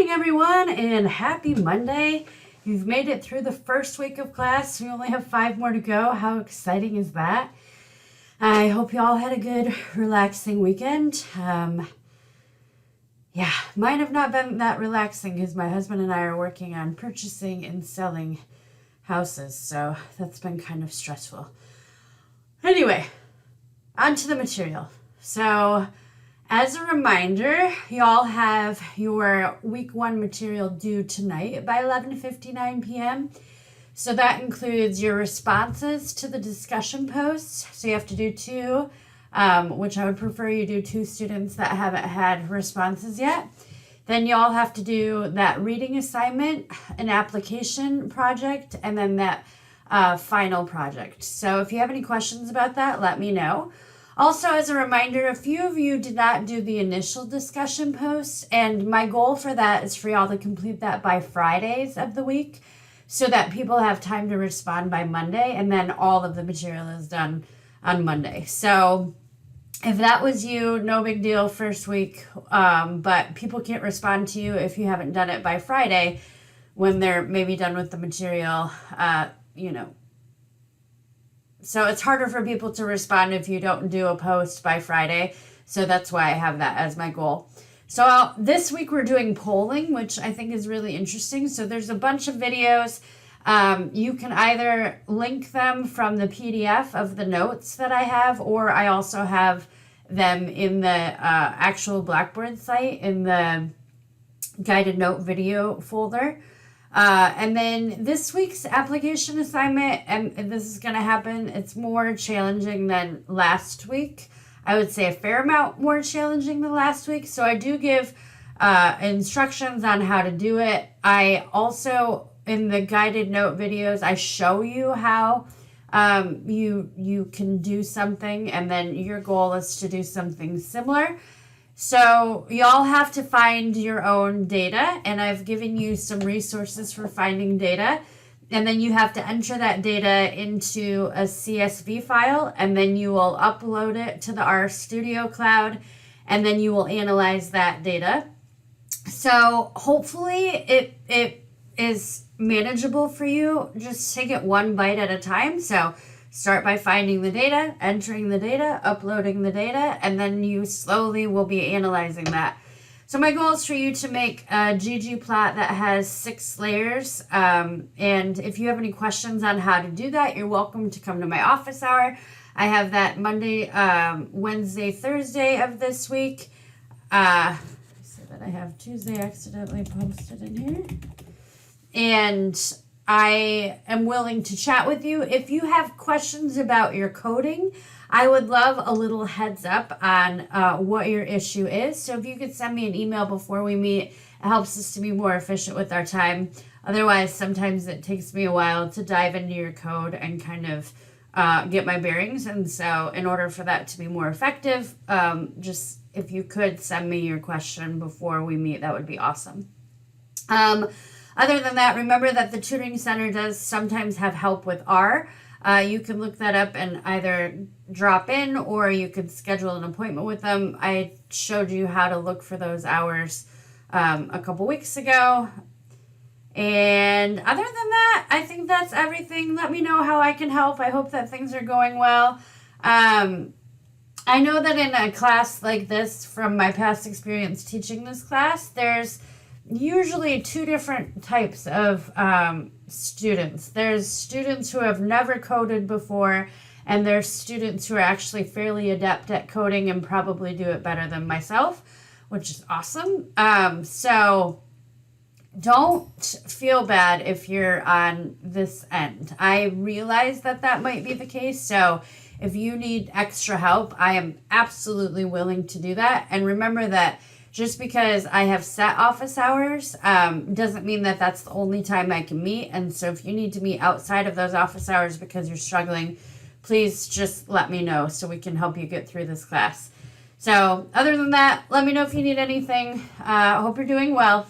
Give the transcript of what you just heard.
morning, everyone, and happy Monday. You've made it through the first week of class. We only have 5 more to go. How exciting is that? I hope you all had a good, relaxing weekend. Mine have not been that relaxing because my husband and I are working on purchasing and selling houses, so that's been kind of stressful. Anyway, on to the material. So, as a reminder, y'all have your week 1 material due tonight by 11:59 p.m. So that includes your responses to the discussion posts. So you have to do 2, which I would prefer you do 2 students that haven't had responses yet. Then y'all have to do that reading assignment, an application project, and then that final project. So if you have any questions about that, let me know. Also, as a reminder, a few of you did not do the initial discussion post, and my goal for that is for y'all to complete that by Fridays of the week so that people have time to respond by Monday, and then all of the material is done on Monday. So if that was you, no big deal first week, but people can't respond to you if you haven't done it by Friday when they're maybe done with the material, So it's harder for people to respond if you don't do a post by Friday. So that's why I have that as my goal. So this week we're doing polling, which I think is really interesting. So there's a bunch of videos. You can either link them from the PDF of the notes that I have, or I also have them in the actual Blackboard site in the guided note video folder. And then this week's application assignment, and this is going to happen, it's more challenging than last week. I would say a fair amount more challenging than last week. So I do give instructions on how to do it. I also, in the guided note videos, I show you how you can do something, and then your goal is to do something similar. So y'all have to find your own data, and I've given you some resources for finding data, and then you have to enter that data into a CSV file, and then you will upload it to the RStudio Cloud, and then you will analyze that data. So hopefully it is manageable for you. Just take it one bite at a time. So start by finding the data, entering the data, uploading the data, and then you slowly will be analyzing that. So my goal is for you to make a ggplot that has 6 layers. And if you have any questions on how to do that, you're welcome to come to my office hour. I have that Monday, Wednesday, Thursday of this week. I said that I have Tuesday accidentally posted in here. And I am willing to chat with you. If you have questions about your coding, I would love a little heads up on what your issue is. So if you could send me an email before we meet, it helps us to be more efficient with our time. Otherwise, sometimes it takes me a while to dive into your code and kind of get my bearings. And so in order for that to be more effective, just if you could send me your question before we meet, that would be awesome. Other than that, remember that the Tutoring Center does sometimes have help with R. You can look that up and either drop in, or you could schedule an appointment with them. I showed you how to look for those hours a couple weeks ago. And other than that, I think that's everything. Let me know how I can help. I hope that things are going well. I know that in a class like this, from my past experience teaching this class, there's usually 2 different types of students. There's students who have never coded before, and there's students who are actually fairly adept at coding and probably do it better than myself, which is awesome. So don't feel bad if you're on this end. I realize that might be the case. So if you need extra help, I am absolutely willing to do that. And remember that just because I have set office hours doesn't mean that that's the only time I can meet. And so if you need to meet outside of those office hours because you're struggling, please just let me know so we can help you get through this class. So other than that, let me know if you need anything. I hope you're doing well.